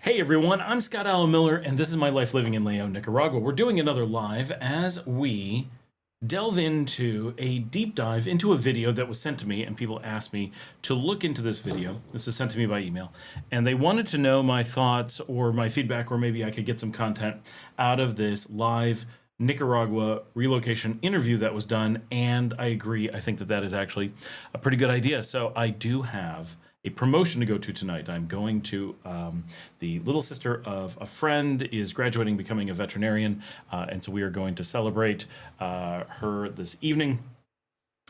Hey everyone, I'm Scott Allen Miller, and this is my life living in Leon, Nicaragua. We're doing another live as we delve into a deep dive into a video that was sent to me, and people asked me to look into this video. This was sent to me by email, and they wanted to know my thoughts or my feedback, or maybe I could get some content out of this live Nicaragua relocation interview that was done. And I agree, I think that that is actually a pretty good idea. So I do have a promotion to go to tonight. I'm going to the little sister of a friend is graduating, becoming a veterinarian, and so we are going to celebrate her this evening.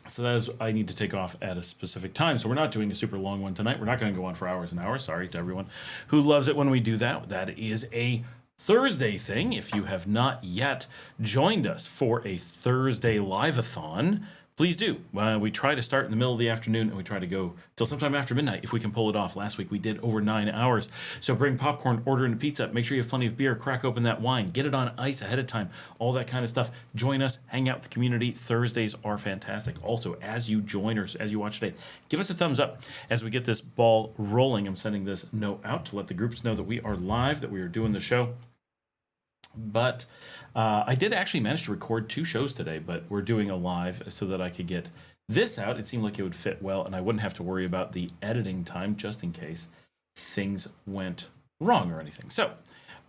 So that is, I need to take off at a specific time. So we're not doing a super long one tonight. We're not going to go on for hours and hours. Sorry to everyone who loves it when we do that. That is a Thursday thing. If you have not yet joined us for a Thursday live-a-thon, please do. We try to start in the middle of the afternoon, and we try to go till sometime after midnight if we can pull it off. Last week we did over 9 hours. So bring popcorn, order in a pizza, make sure you have plenty of beer, crack open that wine, get it on ice ahead of time, all that kind of stuff. Join us, hang out with the community. Thursdays are fantastic. Also, as you join or as you watch today, give us a thumbs up as we get this ball rolling. I'm sending this note out to let the groups know that we are live, that we are doing the show. But I did actually manage to record 2 shows today, but we're doing a live so that I could get this out. It seemed like it would fit well, and I wouldn't have to worry about the editing time just in case things went wrong or anything. So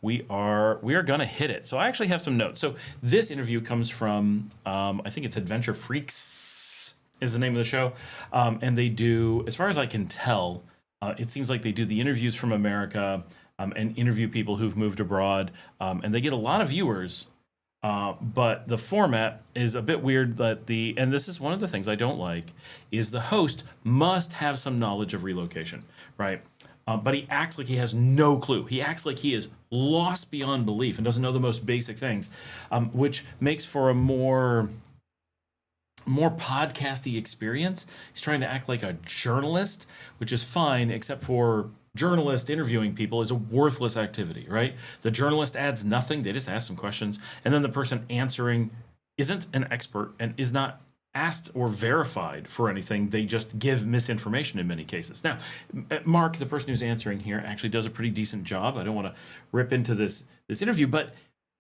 we are going to hit it. So I actually have some notes. So this interview comes from, I think it's Adventure Freaks is the name of the show. And they do, as far as I can tell, it seems like they do the interviews from America, and interview people who've moved abroad, and they get a lot of viewers, but the format is a bit weird. That and this is one of the things I don't like, is the host must have some knowledge of relocation, right? But he acts like he has no clue. He acts like he is lost beyond belief and doesn't know the most basic things, which makes for a more podcasty experience. He's trying to act like a journalist, which is fine, except for journalist interviewing people is a worthless activity, right? The journalist adds nothing. They just ask some questions, and then the person answering isn't an expert and is not asked or verified for anything. They just give misinformation in many cases. Now, Mark, the person who's answering here, actually does a pretty decent job. I don't want to rip into this interview, but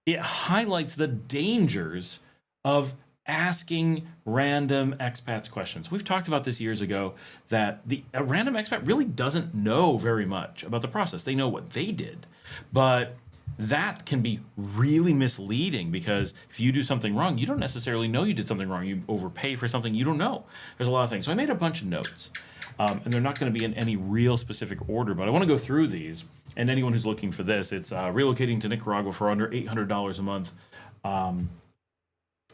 it highlights the dangers of asking random expats questions. We've talked about this years ago, that a random expat really doesn't know very much about the process. They know what they did, but that can be really misleading, because if you do something wrong, you don't necessarily know you did something wrong. You overpay for something you don't know. There's a lot of things. So I made a bunch of notes, and they're not going to be in any real specific order, but I want to go through these. And anyone who's looking for this, it's relocating to Nicaragua for under $800 a month.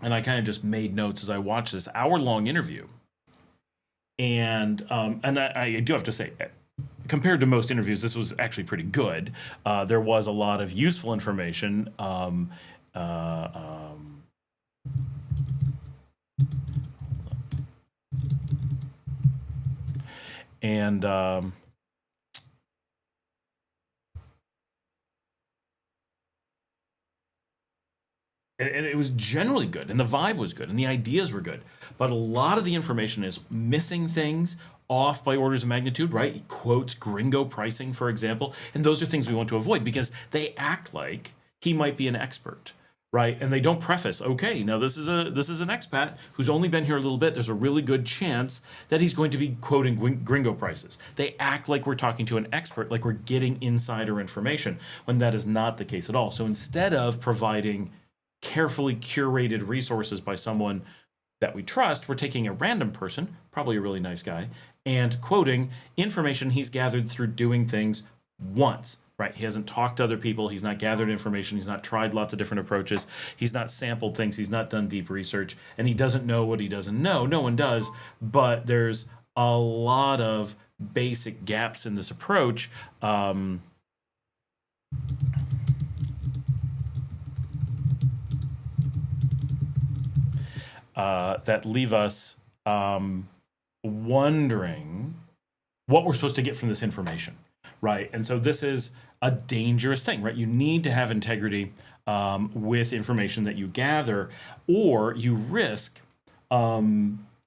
And I kind of just made notes as I watched this hour-long interview. And I do have to say, compared to most interviews, this was actually pretty good. There was a lot of useful information. And it was generally good, and the vibe was good, and the ideas were good, but a lot of the information is missing things, off by orders of magnitude, right? He quotes gringo pricing, for example, and those are things we want to avoid, because they act like he might be an expert, right? And they don't preface, okay, now this is an expat who's only been here a little bit. There's a really good chance that he's going to be quoting gringo prices. They act like we're talking to an expert, like we're getting insider information, when that is not the case at all. So instead of providing carefully curated resources by someone that we trust, we're taking a random person, probably a really nice guy, and quoting information he's gathered through doing things once, right? He hasn't talked to other people. He's not gathered information. He's not tried lots of different approaches. He's not sampled things. He's not done deep research, and he doesn't know what he doesn't know. No one does, but there's a lot of basic gaps in this approach. That leave us wondering what we're supposed to get from this information, right? And so this is a dangerous thing, right? You need to have integrity with information that you gather, or you risk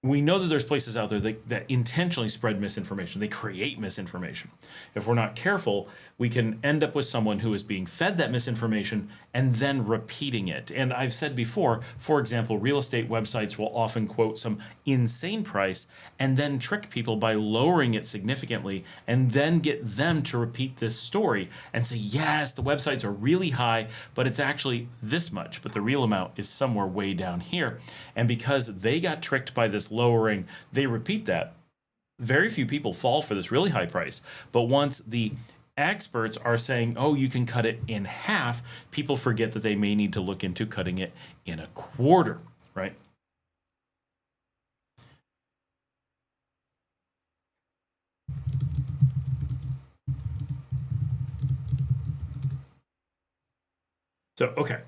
we know that there's places out there that intentionally spread misinformation. They create misinformation. If we're not careful, we can end up with someone who is being fed that misinformation and then repeating it. And I've said before, for example, real estate websites will often quote some insane price and then trick people by lowering it significantly and then get them to repeat this story and say, yes, the websites are really high, but it's actually this much, but the real amount is somewhere way down here. And because they got tricked by this lowering, they repeat that. Very few people fall for this really high price. But once the experts are saying, oh, you can cut it in half, people forget that they may need to look into cutting it in a quarter, right? So, okay.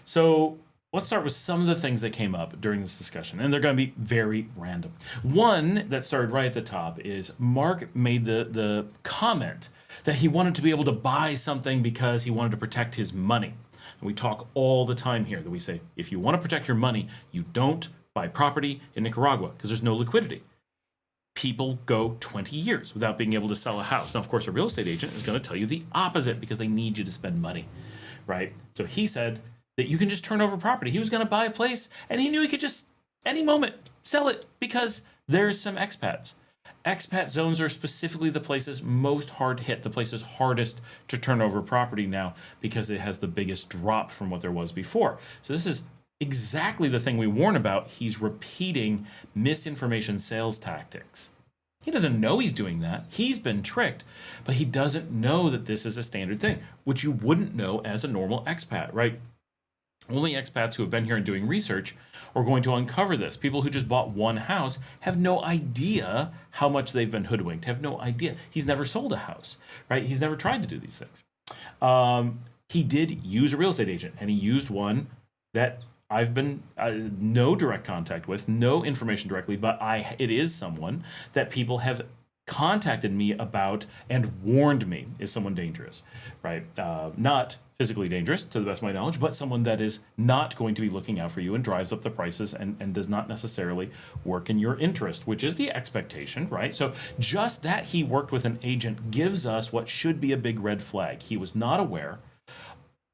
So let's start with some of the things that came up during this discussion, and they're going to be very random. One that started right at the top is Mark made the comment that he wanted to be able to buy something because he wanted to protect his money. And we talk all the time here that we say, if you want to protect your money, you don't buy property in Nicaragua because there's no liquidity. People go 20 years without being able to sell a house. Now, of course, a real estate agent is going to tell you the opposite because they need you to spend money, right? So he said that you can just turn over property. He was going to buy a place and he knew he could just any moment sell it because there's some expats. Expat zones are specifically the places most hard hit, the places hardest to turn over property now because it has the biggest drop from what there was before. So this is exactly the thing we warn about. He's repeating misinformation sales tactics. He doesn't know he's doing that. He's been tricked, but he doesn't know that this is a standard thing, which you wouldn't know as a normal expat, right? Only expats who have been here and doing research are going to uncover this. People who just bought one house have no idea how much they've been hoodwinked, have no idea. He's never sold a house, right? He's never tried to do these things. He did use a real estate agent, and he used one that I've been no direct contact with, no information directly, but it is someone that people have contacted me about and warned me is someone dangerous, right? Not physically dangerous to the best of my knowledge, but someone that is not going to be looking out for you and drives up the prices and does not necessarily work in your interest, which is the expectation, right? So just that he worked with an agent gives us what should be a big red flag. He was not aware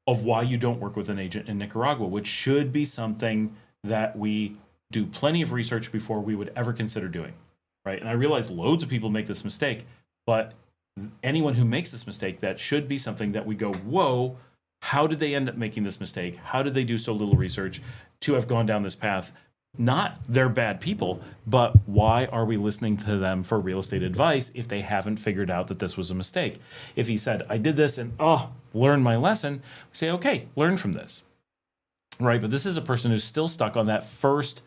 of why you don't work with an agent in Nicaragua, which should be something that we do plenty of research before we would ever consider doing, right? And I realize loads of people make this mistake, but anyone who makes this mistake, that should be something that we go, whoa, how did they end up making this mistake? How did they do so little research to have gone down this path? Not they're bad people, but why are we listening to them for real estate advice if they haven't figured out that this was a mistake? If he said, I did this and, learn my lesson, we say, okay, learn from this, right? But this is a person who's still stuck on that first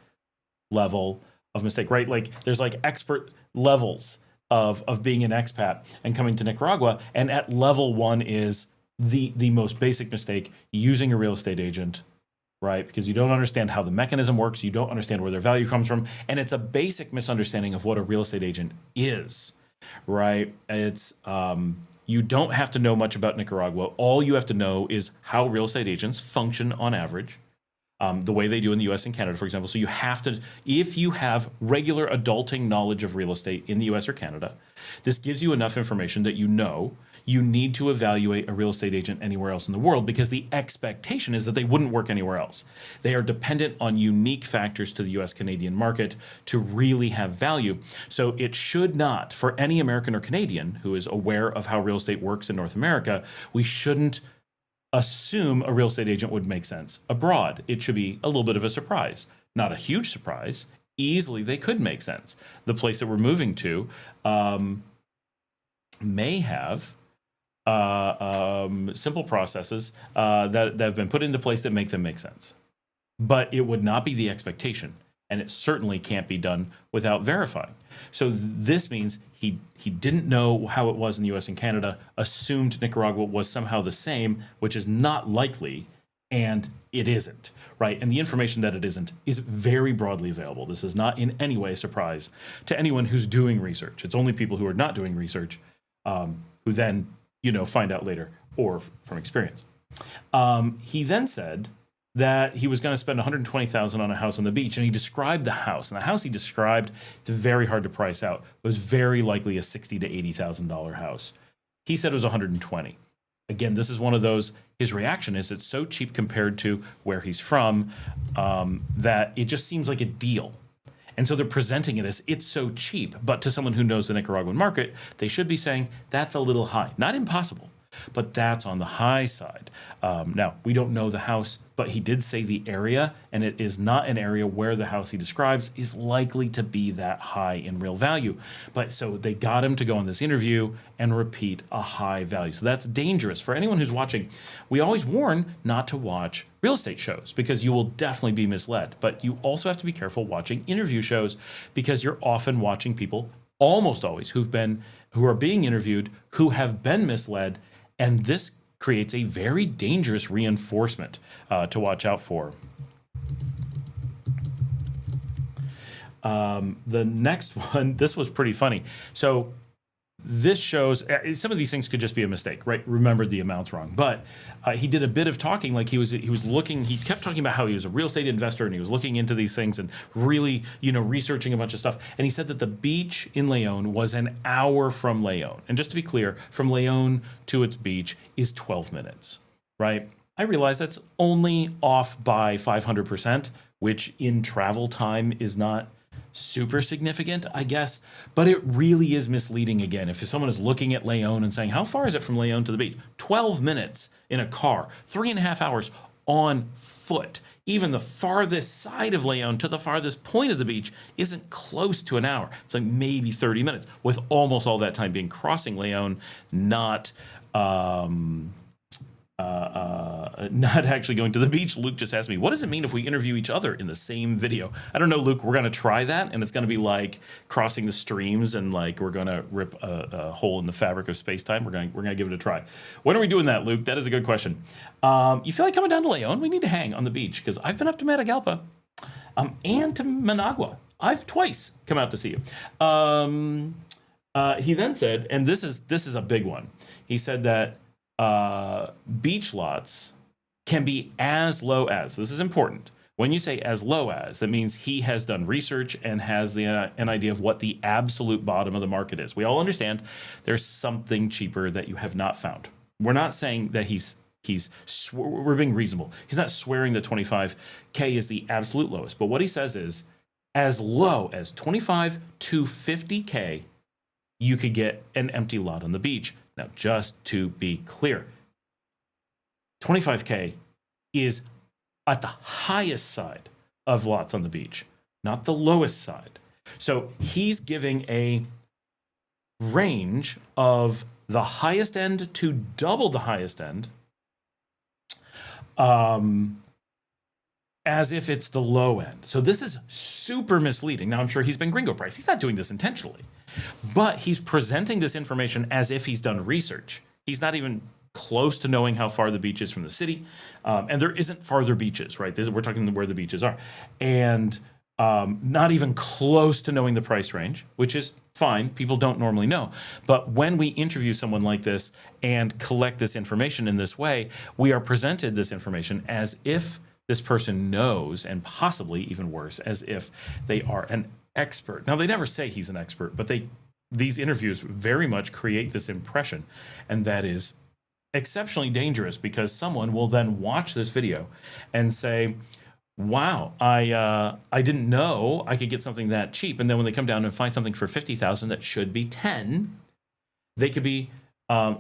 level of mistake, right? Like there's like expert levels of being an expat and coming to Nicaragua. And at level one is the most basic mistake, using a real estate agent, right? Because you don't understand how the mechanism works. You don't understand where their value comes from. And it's a basic misunderstanding of what a real estate agent is, right? It's, you don't have to know much about Nicaragua. All you have to know is how real estate agents function on average, the way they do in the US and Canada, for example. So you have to, if you have regular adulting knowledge of real estate in the US or Canada, this gives you enough information that you know you need to evaluate a real estate agent anywhere else in the world because the expectation is that they wouldn't work anywhere else. They are dependent on unique factors to the US Canadian market to really have value. So it should not, for any American or Canadian who is aware of how real estate works in North America, we shouldn't assume a real estate agent would make sense abroad. It should be a little bit of a surprise, not a huge surprise. Easily they could make sense. The place that we're moving to may have simple processes that have been put into place that make them make sense. But it would not be the expectation, and it certainly can't be done without verifying. So this means he didn't know how it was in the US and Canada, assumed Nicaragua was somehow the same, which is not likely, and it isn't, right? And the information that it isn't is very broadly available. This is not in any way a surprise to anyone who's doing research. It's only people who are not doing research who then find out later or from experience. He then said that he was going to spend $120,000 on a house on the beach, and he described the house. And the house he described, it's very hard to price out. It was very likely a $60,000 to $80,000 house. He said it was $120,000. Again, this is one of those. His reaction is it's so cheap compared to where he's from that it just seems like a deal. And so they're presenting it as it's so cheap. But to someone who knows the Nicaraguan market, they should be saying that's a little high. Not impossible, but that's on the high side. Now, we don't know the house, but he did say the area, and it is not an area where the house he describes is likely to be that high in real value. But so they got him to go on this interview and repeat a high value. So that's dangerous. For anyone who's watching, we always warn not to watch real estate shows because you will definitely be misled. But you also have to be careful watching interview shows because you're often watching people, almost always, who are being interviewed, who have been misled. And this creates a very dangerous reinforcement to watch out for. The next one, this was pretty funny. So this shows some of these things could just be a mistake, right? Remembered the amounts wrong, but he did a bit of talking, like he was looking. He kept talking about how he was a real estate investor and he was looking into these things and really, researching a bunch of stuff. And he said that the beach in Leon was an hour from Leon. And just to be clear, from Leon to its beach is 12 minutes, right? I realize that's only off by 500%, which in travel time is not super significant, I guess, but it really is misleading again. If someone is looking at Leon and saying, how far is it from Leon to the beach? 12 minutes in a car, 3.5 hours on foot. Even the farthest side of Leon to the farthest point of the beach isn't close to an hour. It's like maybe 30 minutes, with almost all that time being crossing Leon, not actually going to the beach. Luke just asked me, what does it mean if we interview each other in the same video? I don't know, Luke. We're going to try that, and it's going to be like crossing the streams, and like we're going to rip a hole in the fabric of space-time. We're going to give it a try. When are we doing that, Luke? That is a good question. You feel like coming down to Leon? We need to hang on the beach, because I've been up to Matagalpa and to Managua. I've twice come out to see you. He then said, and this is a big one. He said that beach lots can be as low as, this is important. When you say as low as, that means he has done research and has an idea of what the absolute bottom of the market is. We all understand there's something cheaper that you have not found. We're not saying that we're being reasonable. He's not swearing that 25K is the absolute lowest, but what he says is as low as 25 to 50K, you could get an empty lot on the beach. Now, just to be clear, 25K is at the highest side of lots on the beach, not the lowest side. So he's giving a range of the highest end to double the highest end, as if it's the low end. So this is super misleading. Now, I'm sure he's been gringo price. He's not doing this intentionally, but he's presenting this information as if he's done research. He's not even close to knowing how far the beach is from the city. And there isn't farther beaches, right? We're talking where the beaches are. And not even close to knowing the price range, which is fine. People don't normally know. But when we interview someone like this and collect this information in this way, we are presented this information as if this person knows, and possibly even worse, as if they are an expert. Now, they never say he's an expert, but these interviews very much create this impression, and that is exceptionally dangerous because someone will then watch this video and say, wow, I didn't know I could get something that cheap. And then when they come down and find something for 50,000 that should be 10, they could be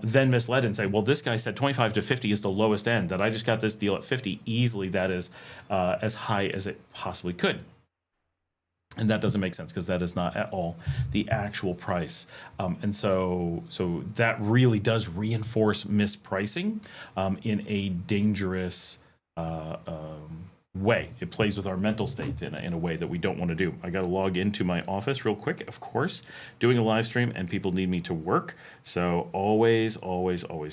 then misled and say, well, this guy said 25 to 50 is the lowest end, that I just got this deal at 50 easily. That is as high as it possibly could. And that doesn't make sense because that is not at all the actual price. And so that really does reinforce mispricing in a dangerous way. It plays with our mental state in a way that we don't want to do. I got to log into my office real quick, of course, doing a live stream, and people need me to work. So always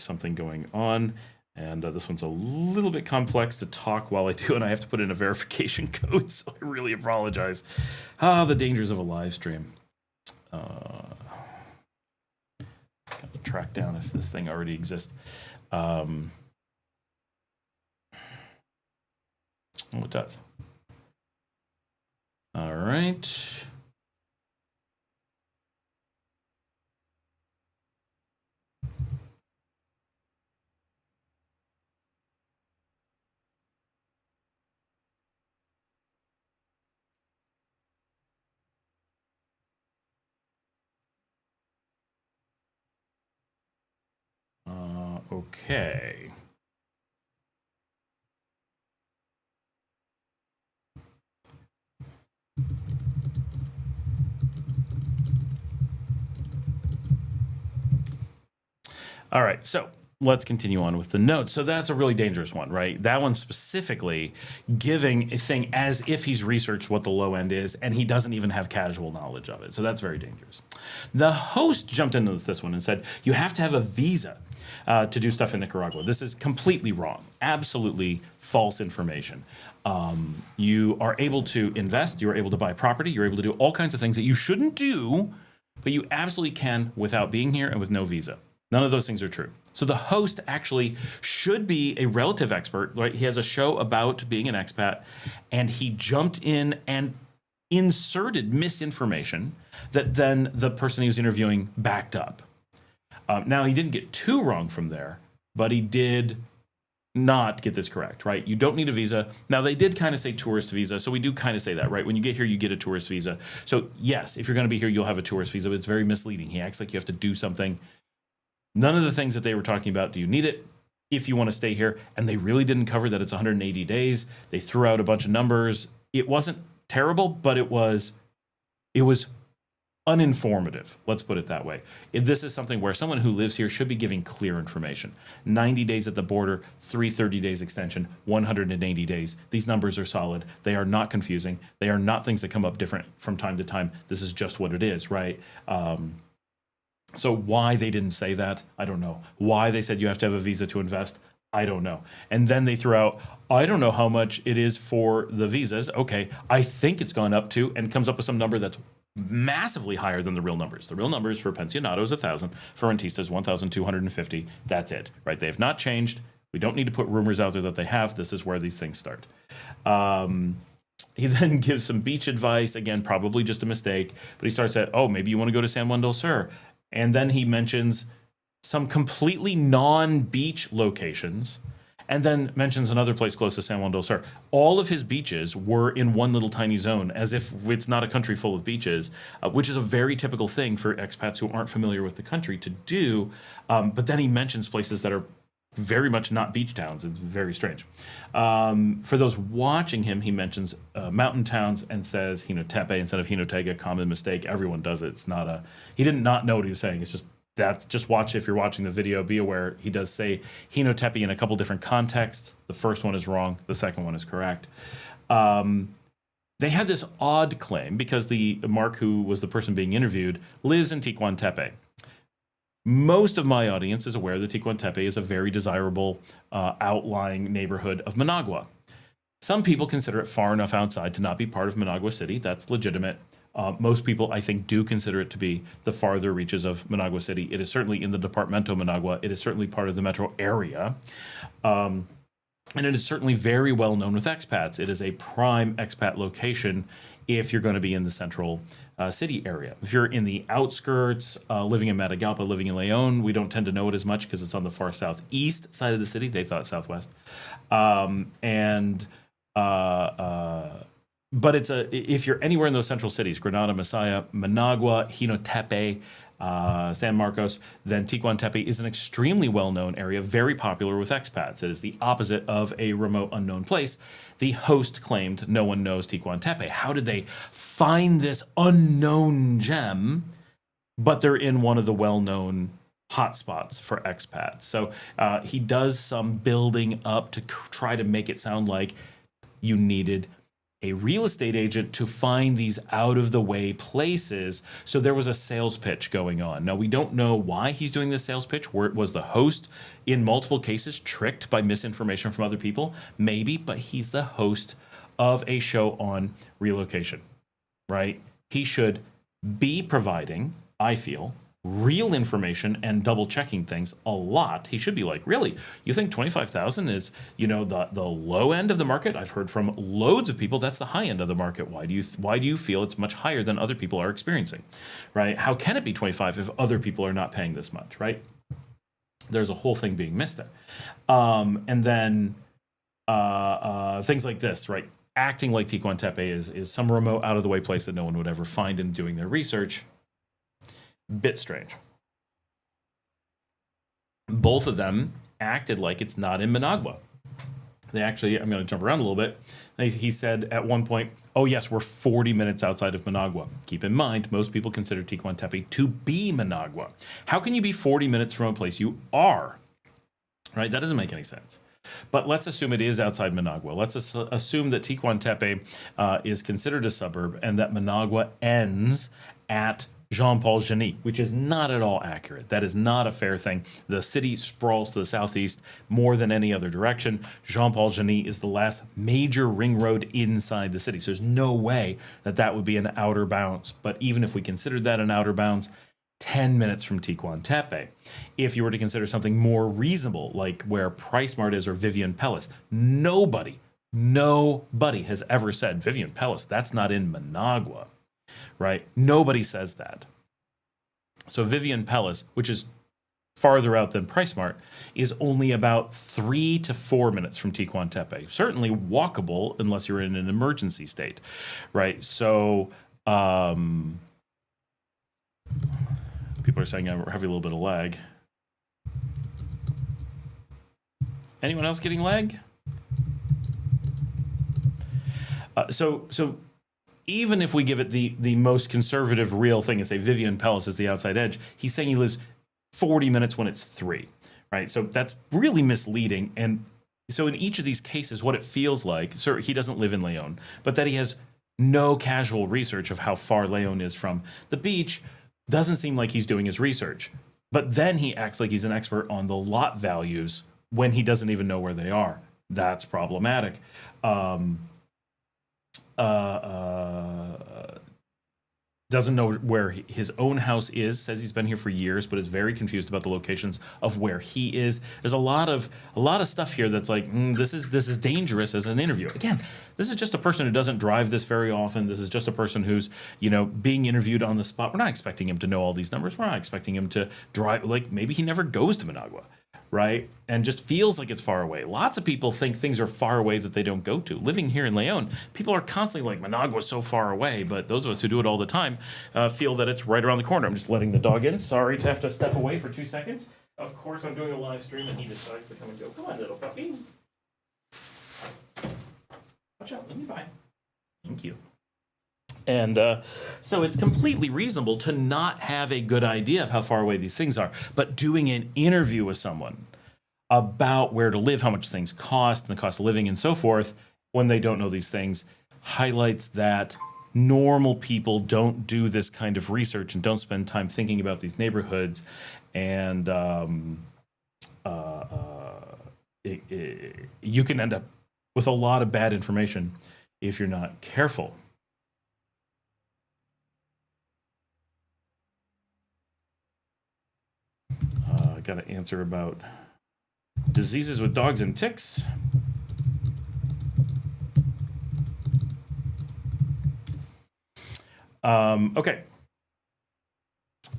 something going on. And this one's a little bit complex to talk while I do, and I have to put in a verification code, so I really apologize. The dangers of a live stream. Got to track down if this thing already exists. Oh, it does. All right. Okay. All right, so let's continue on with the notes. So that's a really dangerous one, right? That one specifically giving a thing as if he's researched what the low end is and he doesn't even have casual knowledge of it. So that's very dangerous. The host jumped into this one and said, you have to have a visa to do stuff in Nicaragua. This is completely wrong, absolutely false information. You are able to invest, you're able to buy property, you're able to do all kinds of things that you shouldn't do, but you absolutely can without being here and with no visa. None of those things are true. So the host actually should be a relative expert, right? He has a show about being an expat, and he jumped in and inserted misinformation that then the person he was interviewing backed up. Now, he didn't get too wrong from there, but he did not get this correct, right? You don't need a visa. Now, they did kind of say tourist visa, so we do kind of say that, right? When you get here, you get a tourist visa. So yes, if you're going to be here, you'll have a tourist visa, but it's very misleading. He acts like you have to do something. None of the things that they were talking about, do you need it if you want to stay here? And they really didn't cover that it's 180 days. They threw out a bunch of numbers. It wasn't terrible, but it was uninformative. Let's put it that way. This is something where someone who lives here should be giving clear information. 90 days at the border, 330 days extension, 180 days. These numbers are solid. They are not confusing. They are not things that come up different from time to time. This is just what it is, right? So why they didn't say that, I don't know. Why they said you have to have a visa to invest, I don't know. And then they threw out, I don't know how much it is for the visas. Okay, I think it's gone up to, and comes up with some number that's massively higher than the real numbers. The real numbers for Pensionado is 1,000, for Rentistas 1,250. That's it, right? They have not changed. We don't need to put rumors out there that they have. This is where these things start. He then gives some beach advice. Again, probably just a mistake. But he starts at, oh, maybe you want to go to San Juan del Sur. And then he mentions some completely non-beach locations, and then mentions another place close to San Juan del Sur. All of his beaches were in one little tiny zone, as if it's not a country full of beaches, which is a very typical thing for expats who aren't familiar with the country to do. But then he mentions places that are very much not beach towns. It's very strange. For those watching him, he mentions mountain towns and says Hinotepe instead of Hinotega. Common mistake. Everyone does it. It's not a. He didn't not know what he was saying. It's just that. Just watch if you're watching the video. Be aware he does say Hinotepe in a couple different contexts. The first one is wrong. The second one is correct. They had this odd claim because the Mark, who was the person being interviewed, lives in Ticuantepe. Most of my audience is aware that Ticuantepe is a very desirable outlying neighborhood of Managua. Some people consider it far enough outside to not be part of Managua City. That's legitimate. Most people, I think, do consider it to be the farther reaches of Managua City. It is certainly in the Departamento Managua. It is certainly part of the metro area. And it is certainly very well known with expats. It is a prime expat location if you're going to be in the central city area. If you're in the outskirts, living in Matagalpa, living in Leon, we don't tend to know it as much because it's on the far southeast side of the city. They thought southwest. But it's if you're anywhere in those central cities, Granada, Masaya, Managua, Hinotepe, San Marcos, then Ticuantepe is an extremely well-known area, very popular with expats. It is the opposite of a remote, unknown place. The host claimed no one knows Ticuantepe. How did they find this unknown gem? But they're in one of the well-known hotspots for expats. So he does some building up to try to make it sound like you needed a real estate agent to find these out-of-the-way places. So there was a sales pitch going on. Now, we don't know why he's doing this sales pitch. Was the host, in multiple cases, tricked by misinformation from other people? Maybe, but he's the host of a show on relocation, right? He should be providing, I feel, real information and double checking things a lot. He should be like, really? You think 25,000 is, the low end of the market? I've heard from loads of people that's the high end of the market. Why do you feel it's much higher than other people are experiencing, right? How can it be 25 if other people are not paying this much, right? There's a whole thing being missed there. And then things like this, right? Acting like Ticuantepe is some remote, out of the way place that no one would ever find in doing their research. Bit strange. Both of them acted like it's not in Managua. They actually, I'm going to jump around a little bit. He said at one point, oh yes, we're 40 minutes outside of Managua. Keep in mind, most people consider Ticuantepe to be Managua. How can you be 40 minutes from a place you are? Right? That doesn't make any sense. But let's assume it is outside Managua. Let's assume that Ticuantepe is considered a suburb and that Managua ends at Jean-Paul-Génie, which is not at all accurate. That is not a fair thing. The city sprawls to the southeast more than any other direction. Jean-Paul-Génie is the last major ring road inside the city. So there's no way that that would be an outer bounds. But even if we considered that an outer bounds, 10 minutes from Ticuantepe. If you were to consider something more reasonable, like where PriceSmart is or Vivian Palace, nobody has ever said, Vivian Palace, that's not in Managua. Right? Nobody says that. So Vivian Palace, which is farther out than PriceSmart, is only about 3 to 4 minutes from Ticuantepe. Certainly walkable unless you're in an emergency state, right? So people are saying I'm having a little bit of lag. Anyone else getting lag? So even if we give it the most conservative real thing and say Vivian Palace is the outside edge, he's saying he lives 40 minutes when it's 3, right? So that's really misleading. And so in each of these cases, what it feels like, sir, he doesn't live in Leon, but that he has no casual research of how far Leon is from the beach doesn't seem like he's doing his research. But then he acts like he's an expert on the lot values when he doesn't even know where they are. That's problematic. Doesn't know where his own house is, says he's been here for years, but is very confused about the locations of where he is. There's a lot of stuff here that's like, this is dangerous as an interview. Again, this is just a person who doesn't drive this very often. This is just a person who's, being interviewed on the spot. We're not expecting him to know all these numbers. We're not expecting him to drive, like maybe he never goes to Managua, right? And just feels like it's far away. Lots of people think things are far away that they don't go to. Living here in Leon, people are constantly like, Managua is so far away, but those of us who do it all the time feel that it's right around the corner. I'm just letting the dog in. Sorry to have to step away for 2 seconds. Of course, I'm doing a live stream and he decides to come and go. Come on, little puppy. Watch out, let me by. Thank you. And so it's completely reasonable to not have a good idea of how far away these things are. But doing an interview with someone about where to live, how much things cost, and the cost of living, and so forth, when they don't know these things, highlights that normal people don't do this kind of research and don't spend time thinking about these neighborhoods. And you can end up with a lot of bad information if you're not careful. I got to answer about diseases with dogs and ticks. Okay.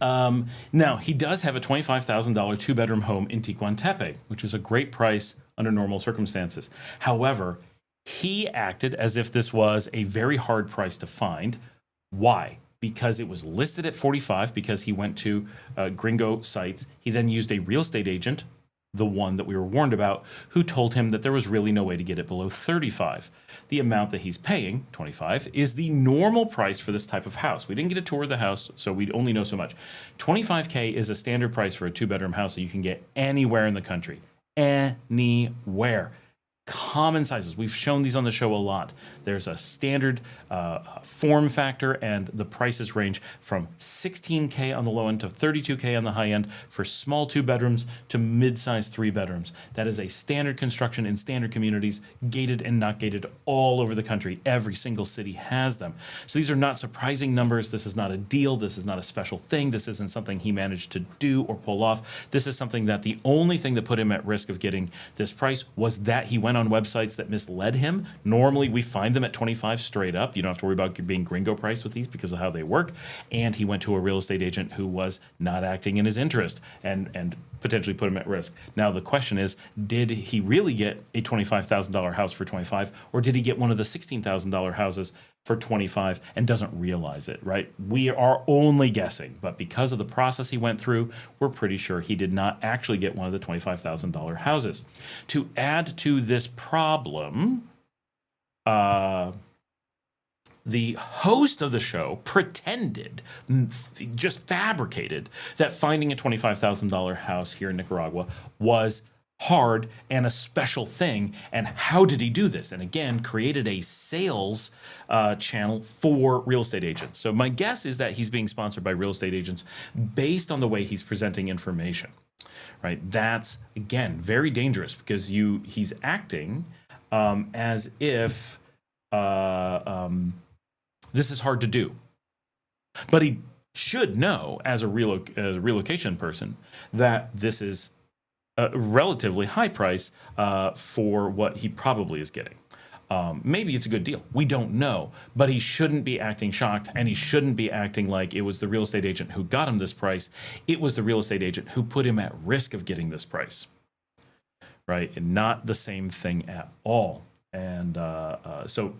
Now, he does have a $25,000 2-bedroom home in Ticuantepe, which is a great price under normal circumstances. However, he acted as if this was a very hard price to find. Why? Because it was listed at 45 because he went to gringo sites. He then used a real estate agent, the one that we were warned about, who told him that there was really no way to get it below 35. The amount that he's paying, 25, is the normal price for this type of house. We didn't get a tour of the house, so we only know so much. 25K is a standard price for a 2-bedroom house that you can get anywhere in the country. Anywhere. common sizes. We've shown these on the show a lot. There's a standard form factor, and the prices range from $16K on the low end to $32K on the high end for small 2 bedrooms to mid-size 3 bedrooms. That is a standard construction in standard communities, gated and not gated, all over the country. Every single city has them. So these are not surprising numbers. This is not a deal. This is not a special thing. This isn't something he managed to do or pull off. This is something that the only thing that put him at risk of getting this price was that he went on websites that misled him. Normally, we find them at 25 straight up. You don't have to worry about being gringo priced with these because of how they work. And he went to a real estate agent who was not acting in his interest and potentially put him at risk. Now, the question is, did he really get a $25,000 house for 25, or did he get one of the $16,000 houses for 25 and doesn't realize it, right? We are only guessing, but because of the process he went through, we're pretty sure he did not actually get one of the $25,000 houses. To add to this problem, the host of the show pretended, just fabricated, that finding a $25,000 house here in Nicaragua was hard and a special thing. And how did he do this? And again, created a sales channel for real estate agents. So my guess is that he's being sponsored by real estate agents based on the way he's presenting information, right? That's, again, very dangerous because he's acting as if this is hard to do. But he should know, as a relocation person, that this is a relatively high price for what he probably is getting. Maybe it's a good deal. We don't know. But he shouldn't be acting shocked, and he shouldn't be acting like it was the real estate agent who got him this price. It was the real estate agent who put him at risk of getting this price, right? And not the same thing at all. And so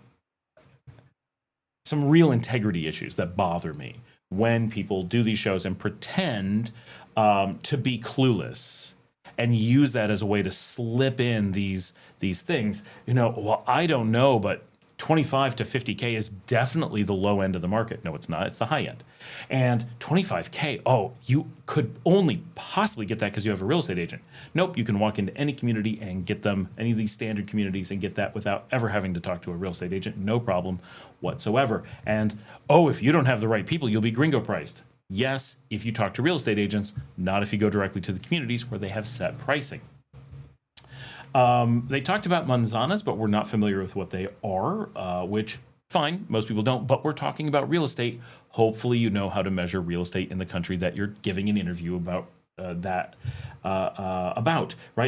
some real integrity issues that bother me when people do these shows and pretend to be clueless and use that as a way to slip in these things. Well, I don't know, but 25 to 50K is definitely the low end of the market. No, it's not. It's the high end. And 25K, oh, you could only possibly get that because you have a real estate agent. Nope, you can walk into any community and get them, any of these standard communities, and get that without ever having to talk to a real estate agent. No problem whatsoever. And, oh, if you don't have the right people, you'll be gringo priced. Yes, if you talk to real estate agents, not if you go directly to the communities where they have set pricing. They talked about manzanas, but we're not familiar with what they are, which, fine, most people don't, but we're talking about real estate. Hopefully you know how to measure real estate in the country that you're giving an interview about, right?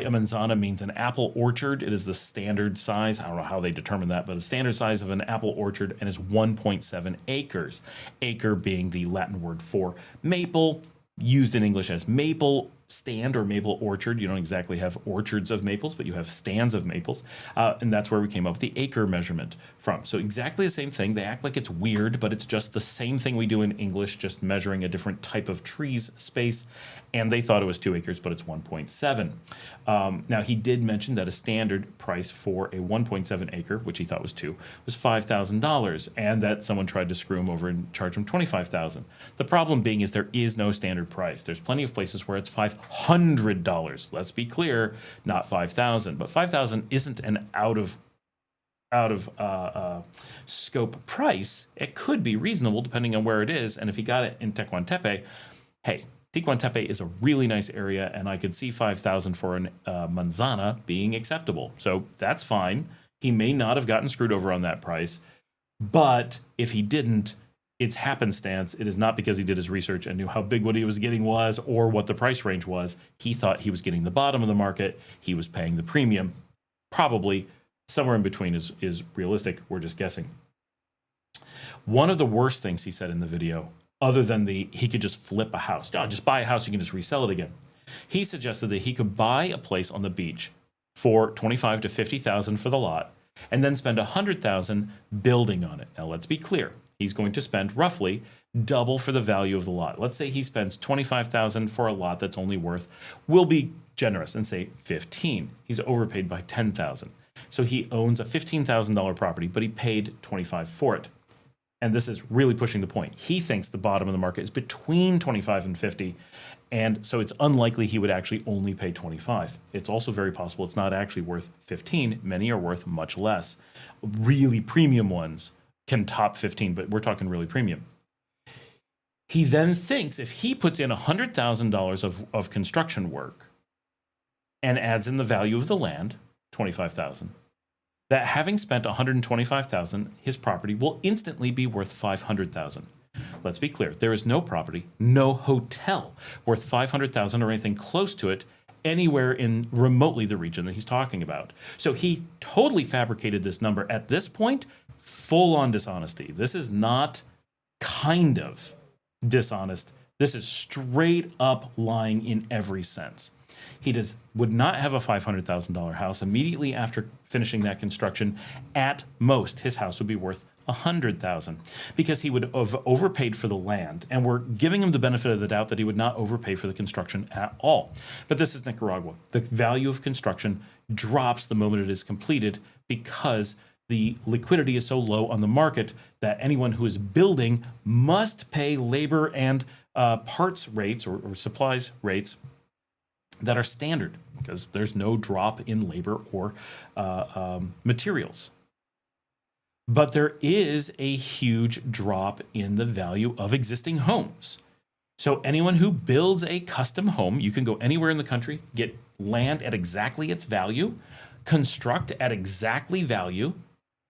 A manzana means an apple orchard. It is the standard size. I don't know how they determine that, but the standard size of an apple orchard, and is 1.7 acres. Acre being the Latin word for maple, used in English as maple stand or maple orchard. You don't exactly have orchards of maples, but you have stands of maples. And that's where we came up with the acre measurement from. So exactly the same thing. They act like it's weird, but it's just the same thing we do in English, just measuring a different type of trees space. And they thought it was 2 acres, but it's 1.7. Now, he did mention that a standard price for a 1.7 acre, which he thought was 2, was $5,000, and that someone tried to screw him over and charge him $25,000. The problem being is there is no standard price. There's plenty of places where it's $500. Let's be clear, not $5,000. But $5,000 isn't an out of scope price. It could be reasonable depending on where it is. And if he got it in Tecuantepe, hey, Tecuantepe is a really nice area, and I could see $5,000 for an manzana being acceptable. So that's fine. He may not have gotten screwed over on that price, but if he didn't, it's happenstance. It is not because he did his research and knew how big what he was getting was or what the price range was. He thought he was getting the bottom of the market. He was paying the premium. Probably somewhere in between is realistic. We're just guessing. One of the worst things he said in the video, other than he could just flip a house. No, just buy a house, you can just resell it again. He suggested that he could buy a place on the beach for $25,000 to $50,000 for the lot, and then spend $100,000 building on it. Now, let's be clear. He's going to spend roughly double for the value of the lot. Let's say he spends $25,000 for a lot that's only worth, we'll be generous and say $15,000. He's overpaid by $10,000. So he owns a $15,000 property, but he paid $25,000 for it. and this is really pushing the point, he thinks the bottom of the market is between 25 and 50. And so it's unlikely he would actually only pay 25. It's also very possible it's not actually worth 15. Many are worth much less. Really premium ones can top 15, but we're talking really premium. He then thinks if he puts in $100,000 of construction work and adds in the value of the land, $25,000, that having spent $125,000, his property will instantly be worth $500,000. Let's be clear, there is no property, no hotel worth $500,000 or anything close to it anywhere in remotely the region that he's talking about. So he totally fabricated this number. At this point, full on dishonesty. This is not kind of dishonest. This is straight up lying in every sense. He would not have a $500,000 house immediately after finishing that construction. At most, his house would be worth $100,000 because he would have overpaid for the land, and we're giving him the benefit of the doubt that he would not overpay for the construction at all. But this is Nicaragua. The value of construction drops the moment it is completed because the liquidity is so low on the market that anyone who is building must pay labor and parts rates or supplies rates that are standard because there's no drop in labor or materials. But there is a huge drop in the value of existing homes. So anyone who builds a custom home, you can go anywhere in the country, get land at exactly its value, construct at exactly value,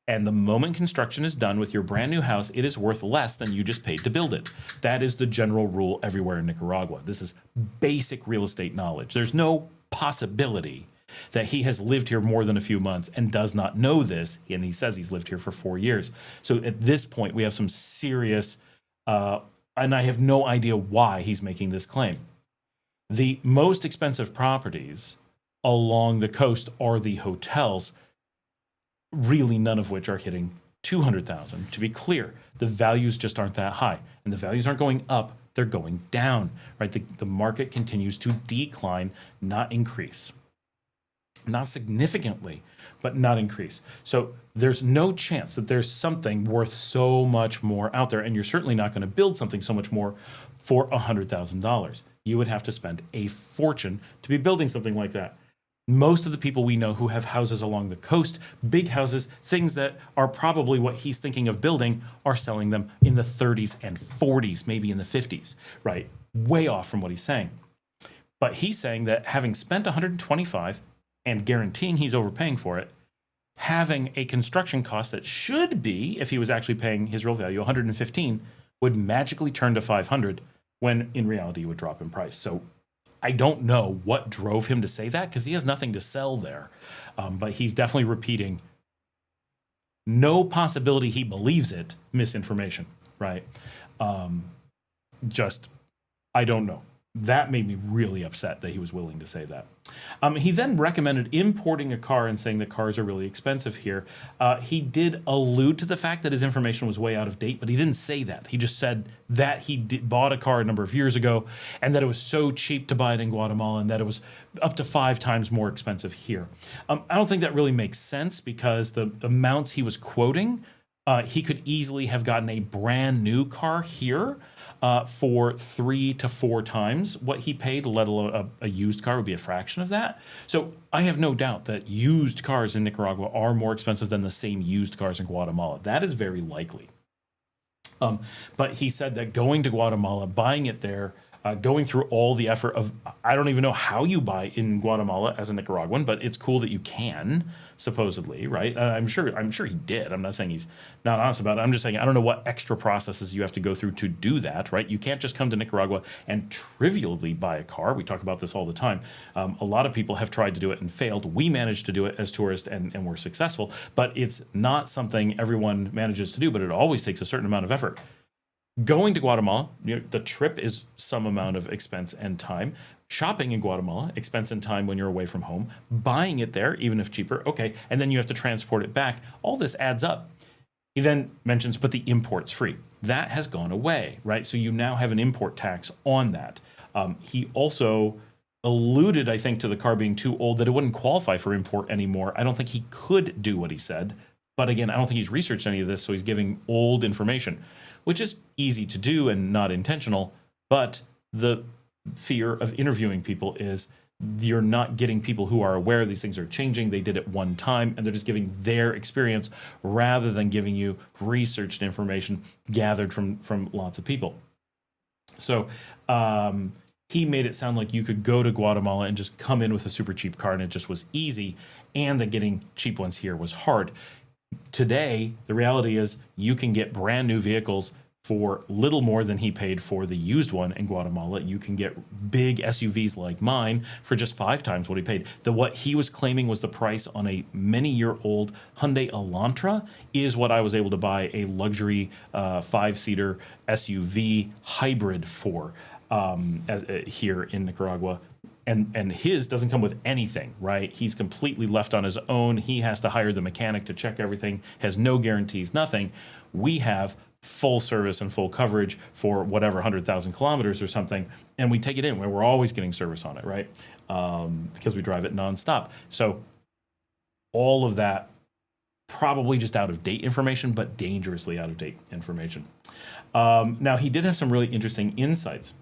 and the moment construction is done with your brand new house, it is worth less than you just paid to build it. That is the general rule everywhere in Nicaragua. This is basic real estate knowledge. There's no possibility that he has lived here more than a few months and does not know this, and he says he's lived here for 4 years. So at this point, we have some serious, and I have no idea why he's making this claim. The most expensive properties along the coast are the hotels, really none of which are hitting 200,000. To be clear, the values just aren't that high, and the values aren't going up, they're going down, right? The market continues to decline, not increase. Not significantly, but not increase. So there's no chance that there's something worth so much more out there, and you're certainly not going to build something so much more for $100,000. You would have to spend a fortune to be building something like that. Most of the people we know who have houses along the coast, big houses, things that are probably what he's thinking of building, are selling them in the 30s and 40s, maybe in the 50s, right? Way off from what he's saying. But he's saying that having spent $125,000 and guaranteeing he's overpaying for it, having a construction cost that should be, if he was actually paying his real value, $115,000, would magically turn to $500,000 when in reality it would drop in price. So I don't know what drove him to say that because he has nothing to sell there. But he's definitely repeating no possibility he believes it, misinformation, right? I don't know. That made me really upset that he was willing to say that. He then recommended importing a car and saying that cars are really expensive here. He did allude to the fact that his information was way out of date, but he didn't say that. He just said that he bought a car a number of years ago and that it was so cheap to buy it in Guatemala and that it was up to 5 times more expensive here. I don't think that really makes sense because the amounts he was quoting, he could easily have gotten a brand new car here for 3 to 4 times what he paid, let alone a used car would be a fraction of that. So I have no doubt that used cars in Nicaragua are more expensive than the same used cars in Guatemala. That is very likely. But he said that going to Guatemala, buying it there, going through all the effort of, I don't even know how you buy in Guatemala as a Nicaraguan, but it's cool that you can, supposedly, right? I'm sure he did. I'm not saying he's not honest about it. I'm just saying I don't know what extra processes you have to go through to do that, right? You can't just come to Nicaragua and trivially buy a car. We talk about this all the time. A lot of people have tried to do it and failed. We managed to do it as tourists and we're successful, but it's not something everyone manages to do, but it always takes a certain amount of effort. Going to Guatemala, the trip is some amount of expense and time. Shopping in Guatemala, expense and time when you're away from home. Buying it there, even if cheaper, okay. And then you have to transport it back. All this adds up. He then mentions, but the import's free. That has gone away, right? So you now have an import tax on that. He also alluded, I think, to the car being too old, that it wouldn't qualify for import anymore. I don't think he could do what he said, But again, I don't think he's researched any of this, so he's giving old information, which is easy to do and not intentional. But the fear of interviewing people is you're not getting people who are aware these things are changing. They did it one time, and they're just giving their experience rather than giving you researched information gathered from lots of people. So he made it sound like you could go to Guatemala and just come in with a super cheap car, and it just was easy, and that getting cheap ones here was hard. Today, the reality is you can get brand new vehicles for little more than he paid for the used one in Guatemala. You can get big SUVs like mine for just 5 times what he paid. What he was claiming was the price on a many-year-old Hyundai Elantra is what I was able to buy a luxury 5-seater SUV hybrid for here in Nicaragua. And his doesn't come with anything, right? He's completely left on his own. He has to hire the mechanic to check everything, has no guarantees, nothing. We have full service and full coverage for whatever 100,000 kilometers or something, and we take it in where we're always getting service on it, right? Because we drive it nonstop. So all of that probably just out of date information, but dangerously out of date information. Now, he did have some really interesting insights.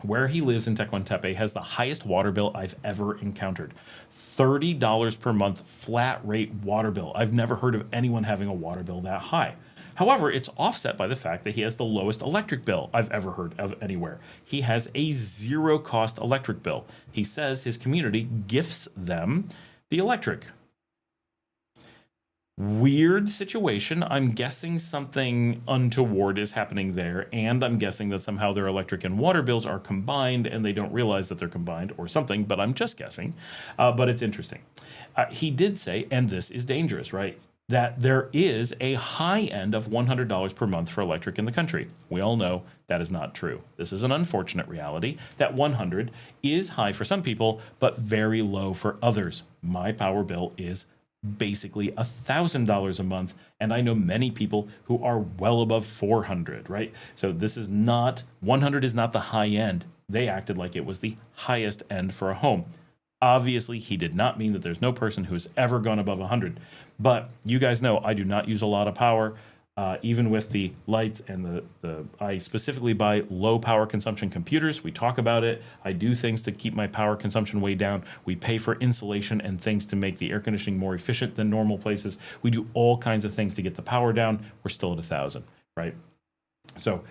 Where he lives in Tecuantepe has the highest water bill I've ever encountered. $30 per month flat rate water bill. I've never heard of anyone having a water bill that high. However, it's offset by the fact that he has the lowest electric bill I've ever heard of anywhere. He has a zero-cost electric bill. He says his community gifts them the electric. Weird situation. I'm guessing something untoward is happening there, and I'm guessing that somehow their electric and water bills are combined and they don't realize that they're combined or something, but I'm just guessing. But it's interesting. He did say, and this is dangerous, right, that there is a high end of $100 per month for electric in the country. We all know that is not true. This is an unfortunate reality that 100 is high for some people, but very low for others. My power bill is basically $1,000 a month, and I know many people who are well above 400, right? So this is not, 100 is not the high end. They acted like it was the highest end for a home. Obviously, he did not mean that there's no person who has ever gone above 100, but you guys know I do not use a lot of power, even with the lights and I specifically buy low power consumption computers. We talk about it. I do things to keep my power consumption way down. We pay for insulation and things to make the air conditioning more efficient than normal places. We do all kinds of things to get the power down. We're still at 1,000, right? So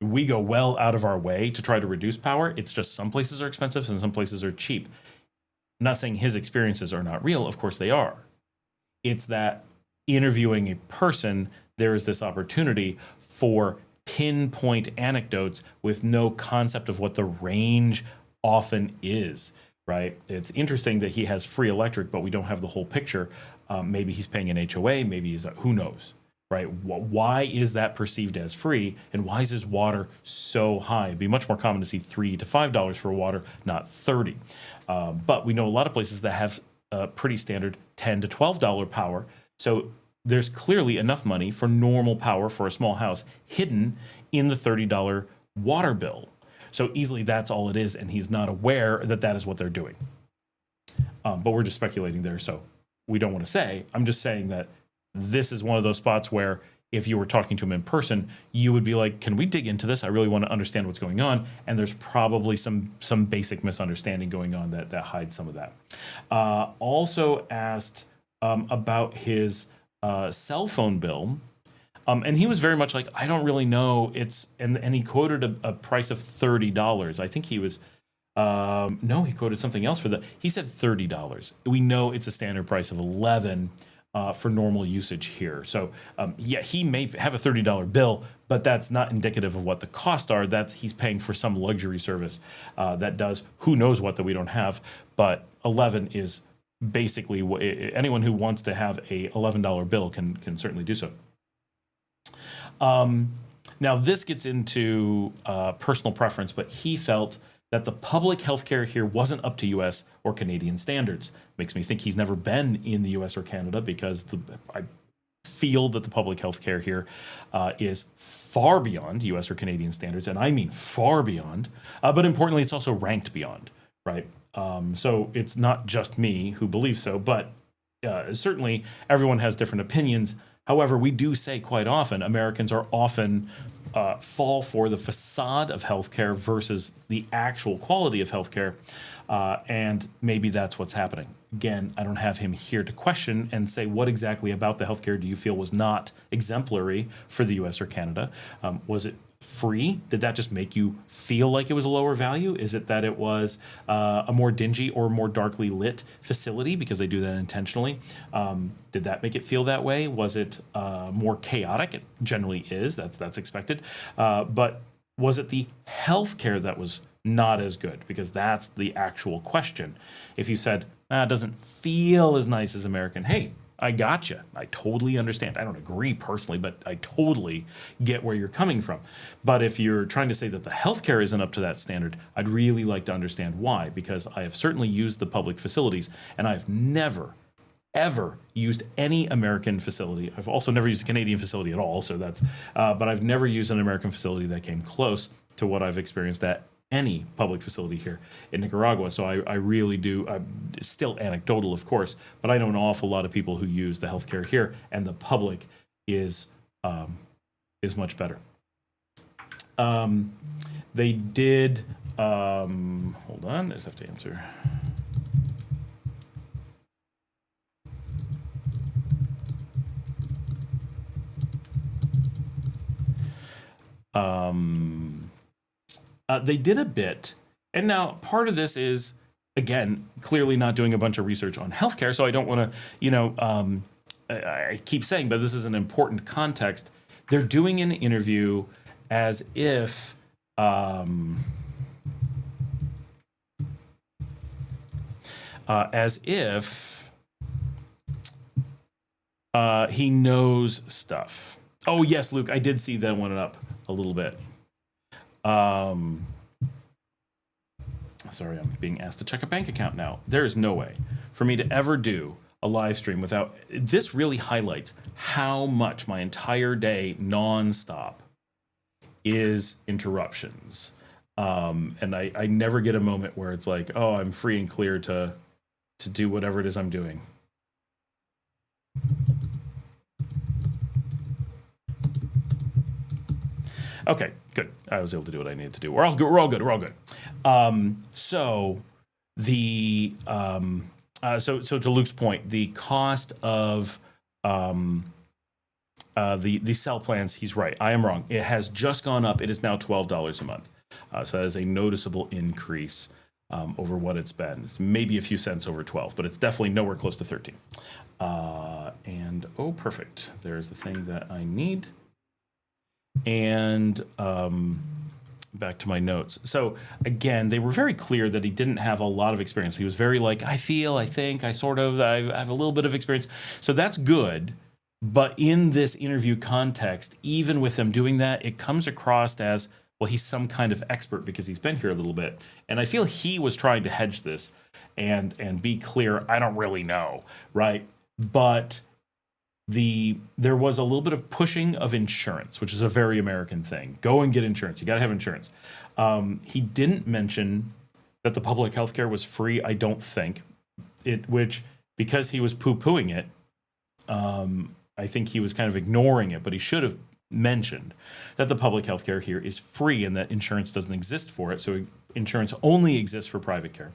we go well out of our way to try to reduce power. It's just some places are expensive and some places are cheap. I'm not saying his experiences are not real. Of course they are. It's that interviewing a person, there is this opportunity for pinpoint anecdotes with no concept of what the range often is, right? It's interesting that he has free electric, but we don't have the whole picture. Maybe he's paying an HOA, maybe he's, who knows, right? Why is that perceived as free, and why is his water so high? It'd be much more common to see $3 to $5 for water, not 30. But we know a lot of places that have pretty standard $10 to $12 power. So there's clearly enough money for normal power for a small house hidden in the $30 water bill. So easily that's all it is, and he's not aware that that is what they're doing. But we're just speculating there, so we don't want to say. I'm just saying that this is one of those spots where if you were talking to him in person, you would be like, can we dig into this? I really want to understand what's going on. And there's probably some basic misunderstanding going on that hides some of that. Also asked about his cell phone bill. And he was very much like, I don't really know. And he quoted a price of $30. I think he was, no, he quoted something else for that. He said $30. We know it's a standard price of $11 for normal usage here. So yeah, he may have a $30 bill, but that's not indicative of what the costs are. He's paying for some luxury service that does who knows what that we don't have. But 11 is basically anyone who wants to have a $11 bill can certainly do so. Now this gets into personal preference, but he felt that the public healthcare here wasn't up to US or Canadian standards. Makes me think he's never been in the US or Canada, because I feel that the public healthcare here is far beyond US or Canadian standards, and I mean far beyond, but importantly, it's also ranked beyond, right? So it's not just me who believes so, but certainly everyone has different opinions. However, we do say quite often Americans are often fall for the facade of healthcare versus the actual quality of healthcare, and maybe that's what's happening. Again, I don't have him here to question and say what exactly about the healthcare do you feel was not exemplary for the U.S. or Canada. Was it free? Did that just make you feel like it was a lower value? Is it that it was a more dingy or more darkly lit facility because they do that intentionally? Did that make it feel that way? Was it more chaotic? It generally is. That's expected. But was it the healthcare that was not as good? Because that's the actual question. If you said, it doesn't feel as nice as American, hey, I gotcha. I totally understand. I don't agree personally, but I totally get where you're coming from. But if you're trying to say that the healthcare isn't up to that standard, I'd really like to understand why, because I have certainly used the public facilities, and I've never, ever used any American facility. I've also never used a Canadian facility at all, so that's, but I've never used an American facility that came close to what I've experienced at any public facility here in Nicaragua. So I really do, still anecdotal, of course, but I know an awful lot of people who use the healthcare here, and the public is much better. They did, hold on, I just have to answer. They did a bit, and now part of this is, again, clearly not doing a bunch of research on healthcare, so I don't want to, I keep saying, but this is an important context. They're doing an interview as if, he knows stuff. Oh yes, Luke, I did see that one up a little bit. Sorry, I'm being asked to check a bank account now. There is no way for me to ever do a live stream without, this really highlights how much my entire day nonstop is interruptions. And I never get a moment where it's like, oh, I'm free and clear to do whatever it is I'm doing. Okay, good. I was able to do what I needed to do. We're all good. We're all good. We're all good. So the so to Luke's point, the cost of the cell plans, he's right. I am wrong. It has just gone up. It is now $12 a month. So that is a noticeable increase over what it's been. It's maybe a few cents over 12, but it's definitely nowhere close to 13. And oh, perfect. There's the thing that I need. And back to my notes. So again, they were very clear that he didn't have a lot of experience. He was very like, I feel, I think, I sort of, I have a little bit of experience. So that's good. But in this interview context, even with them doing that, it comes across as, well, he's some kind of expert because he's been here a little bit. And I feel he was trying to hedge this and be clear, I don't really know, right? But there was a little bit of pushing of insurance, which is a very American thing. Go and get insurance. You got to have insurance. He didn't mention that the public health care was free, I don't think. Which, because he was poo-pooing it, I think he was kind of ignoring it, but he should have mentioned that the public health care here is free and that insurance doesn't exist for it. So insurance only exists for private care.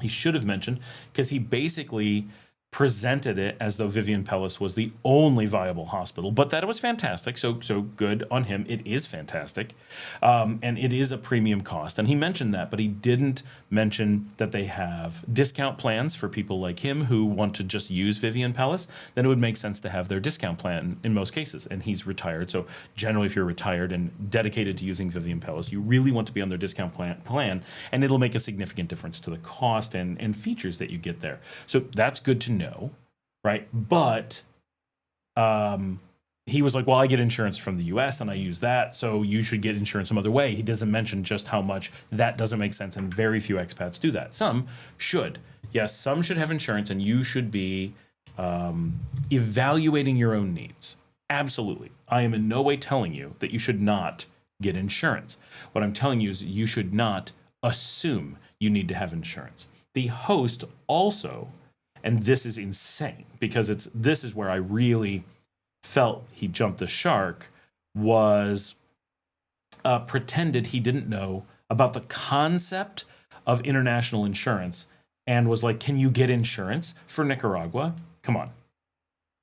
He should have mentioned, because he basically presented it as though Vivian Pellis was the only viable hospital, but that it was fantastic. So good on him. It is fantastic. And it is a premium cost. And he mentioned that, but he didn't mention that they have discount plans for people like him who want to just use Vivian Pellis. Then it would make sense to have their discount plan in most cases. And he's retired. So generally, if you're retired and dedicated to using Vivian Pellis, you really want to be on their discount plan, and it'll make a significant difference to the cost and features that you get there. So that's good to know, right? But he was like, well, I get insurance from the US and I use that, so you should get insurance some other way. He doesn't mention just how much that doesn't make sense, and very few expats do that. Some should. Yes, some should have insurance, and you should be evaluating your own needs. Absolutely. I am in no way telling you that you should not get insurance. What I'm telling you is you should not assume you need to have insurance. The host also And this is insane because this is where I really felt he jumped the shark, was pretended he didn't know about the concept of international insurance and was like, can you get insurance for Nicaragua? Come on.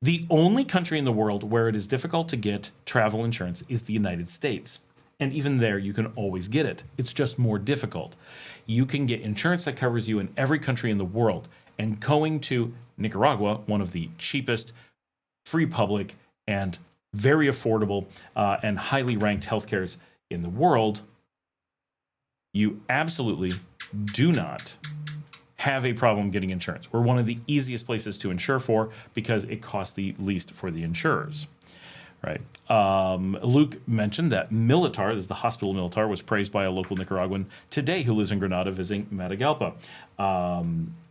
The only country in the world where it is difficult to get travel insurance is the United States. And even there, you can always get it. It's just more difficult. You can get insurance that covers you in every country in the world. And going to Nicaragua, one of the cheapest, free public, and very affordable and highly ranked healthcares in the world, you absolutely do not have a problem getting insurance. We're one of the easiest places to insure for because it costs the least for the insurers. Right. Luke mentioned that Militar, this is the hospital Militar, was praised by a local Nicaraguan today who lives in Granada visiting Matagalpa.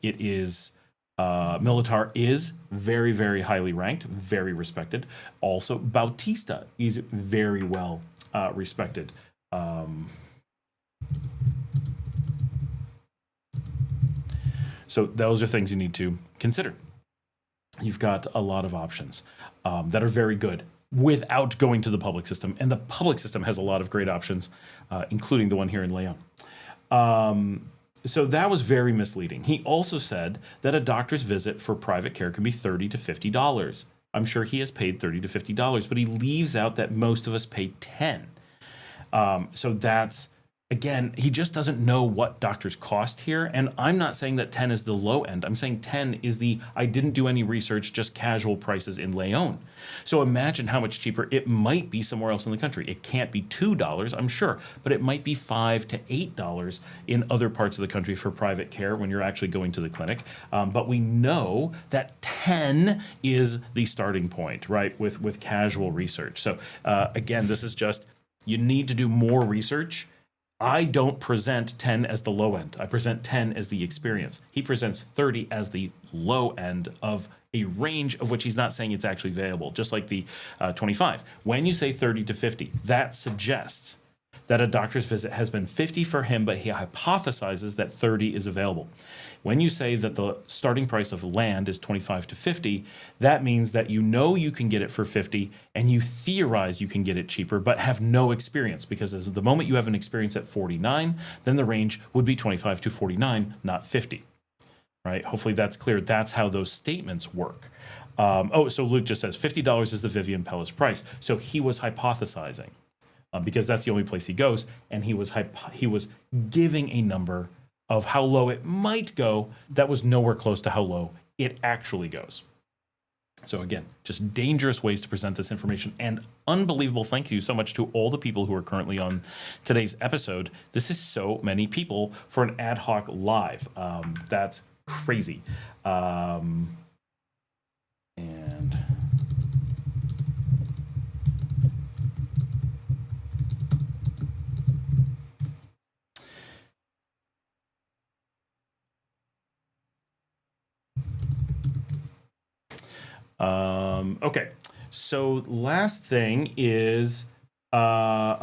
It is Militar is very, very highly ranked, very respected. Also, Bautista is very well respected. So those are things you need to consider. You've got a lot of options that are very good without going to the public system. And the public system has a lot of great options, including the one here in Leon. So that was very misleading. He also said that a doctor's visit for private care can be $30 to $50. I'm sure he has paid $30 to $50, but he leaves out that most of us pay $10. So that's, again, he just doesn't know what doctors cost here. And I'm not saying that 10 is the low end. I'm saying 10 is the, I didn't do any research, just casual prices in Leon. So imagine how much cheaper it might be somewhere else in the country. It can't be $2, I'm sure, but it might be $5 to $8 in other parts of the country for private care when you're actually going to the clinic. But we know that 10 is the starting point, right, with casual research. So again, this is just, you need to do more research. I don't present 10 as the low end. I present 10 as the experience. He presents 30 as the low end of a range of which he's not saying it's actually available, just like the 25. When you say 30 to 50, that suggests that a doctor's visit has been 50 for him, but he hypothesizes that 30 is available. When you say that the starting price of land is 25 to 50, that means that you know you can get it for 50 and you theorize you can get it cheaper, but have no experience, because as the moment you have an experience at 49, then the range would be 25 to 49, not 50. Right? Hopefully that's clear. That's how those statements work. So Luke just says $50 is the Vivian Pellis price. So he was hypothesizing. Because that's the only place he goes, and he was giving a number of how low it might go that was nowhere close to how low it actually goes. So again, just dangerous ways to present this information, and unbelievable thank you so much to all the people who are currently on today's episode. This is so many people for an ad hoc live. That's crazy. Okay, so last thing is, my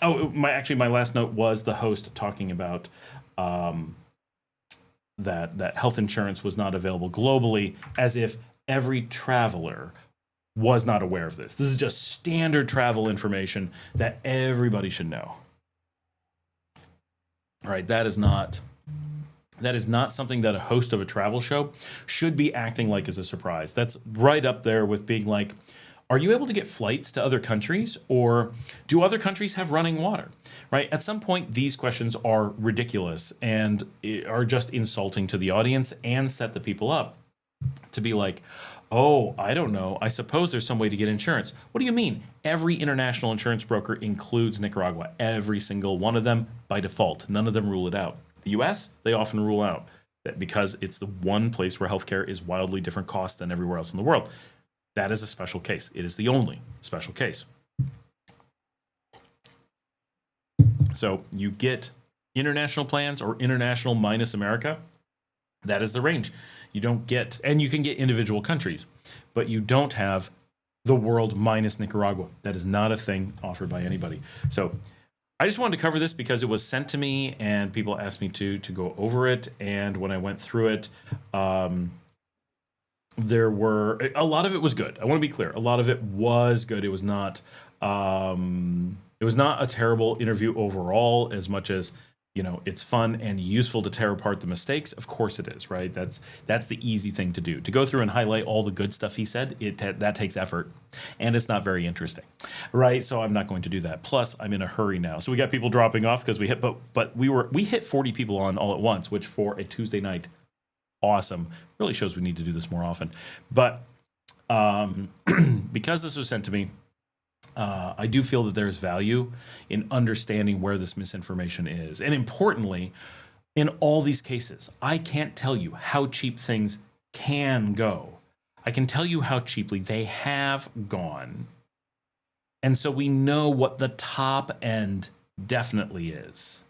last note was the host talking about that health insurance was not available globally, as if every traveler was not aware of this. This is just standard travel information that everybody should know. All right, that is not something that a host of a travel show should be acting like as a surprise. That's right up there with being like, are you able to get flights to other countries, or do other countries have running water? Right? At some point, these questions are ridiculous and are just insulting to the audience and set the people up to be like, oh, I don't know. I suppose there's some way to get insurance. What do you mean? Every international insurance broker includes Nicaragua. Every single one of them by default. None of them rule it out. The US, they often rule out that because it's the one place where healthcare is wildly different cost than everywhere else in the world. That is a special case. It is the only special case. So you get international plans or international minus America. That is the range. You don't get, and you can get individual countries, but you don't have the world minus Nicaragua. That is not a thing offered by anybody. So I just wanted to cover this because it was sent to me and people asked me to go over it. And when I went through it, there were a lot of it was good. I want to be clear. A lot of it was good. It was not a terrible interview overall, as much as, you know, it's fun and useful to tear apart the mistakes. Of course it is, right? That's the easy thing to do. To go through and highlight all the good stuff he said, that takes effort, and it's not very interesting, right? So I'm not going to do that. Plus, I'm in a hurry now. So we got people dropping off because we hit, but we hit 40 people on all at once, which for a Tuesday night, awesome. Really shows we need to do this more often. But because this was sent to me, I do feel that there's value in understanding where this misinformation is. And importantly, in all these cases, I can't tell you how cheap things can go. I can tell you how cheaply they have gone. And so we know what the top end definitely is.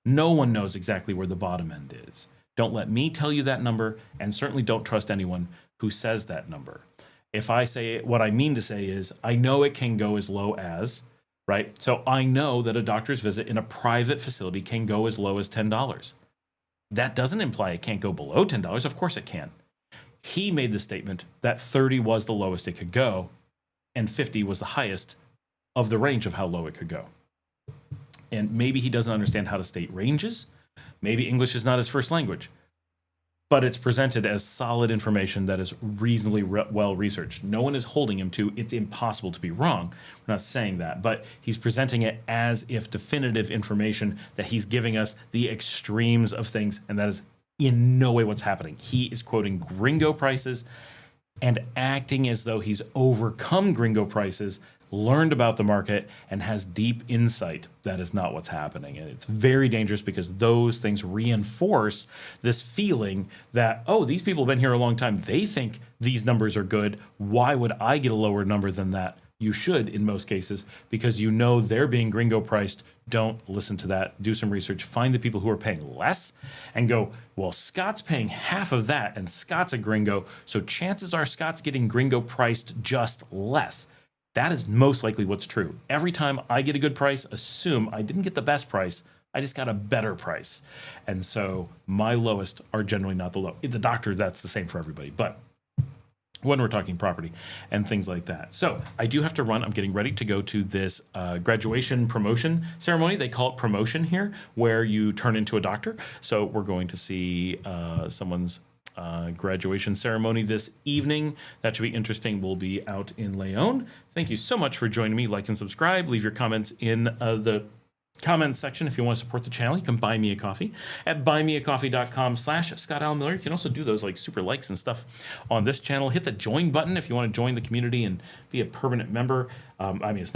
No one knows exactly where the bottom end is. Don't let me tell you that number, and certainly don't trust anyone who says that number. If I say it, what I mean to say is, I know it can go as low as, right? So I know that a doctor's visit in a private facility can go as low as $10. That doesn't imply it can't go below $10. Of course it can. He made the statement that 30 was the lowest it could go, and 50 was the highest of the range of how low it could go. And maybe he doesn't understand how to state ranges. Maybe English is not his first language. But it's presented as solid information that is reasonably well researched. No one is holding him to it's impossible to be wrong. We're not saying that, but he's presenting it as if definitive information, that he's giving us the extremes of things, and that is in no way what's happening. He is quoting gringo prices and acting as though he's overcome gringo prices, learned about the market, and has deep insight. That is not what's happening. And it's very dangerous because those things reinforce this feeling that, oh, these people have been here a long time. They think these numbers are good. Why would I get a lower number than that? You should in most cases, because you know they're being gringo priced. Don't listen to that. Do some research. Find the people who are paying less and go, well, Scott's paying half of that and Scott's a gringo. So chances are Scott's getting gringo priced just less. That is most likely what's true. Every time I get a good price, assume I didn't get the best price. I just got a better price. And so my lowest are generally not the low. The doctor, that's the same for everybody. But when we're talking property and things like that. So I do have to run. I'm getting ready to go to this graduation promotion ceremony. They call it promotion here, where you turn into a doctor. So we're going to see someone's graduation ceremony this evening. That should be interesting. We'll be out in Leon. Thank you so much for joining me. Like and subscribe. Leave your comments in the comments section. If you want to support the channel, you can buy me a coffee at buymeacoffee.com/Scott Al Miller. You can also do those like super likes and stuff on this channel. Hit the join button if you want to join the community and be a permanent member. I mean,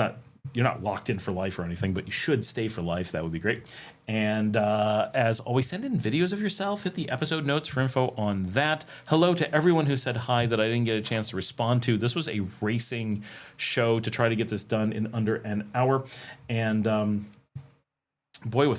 you're not locked in for life or anything, but you should stay for life. That would be great. And as always, send in videos of yourself. Hit the episode notes for info on that. Hello to everyone who said hi that I didn't get a chance to respond to. This was a racing show to try to get this done in under an hour. And boy, with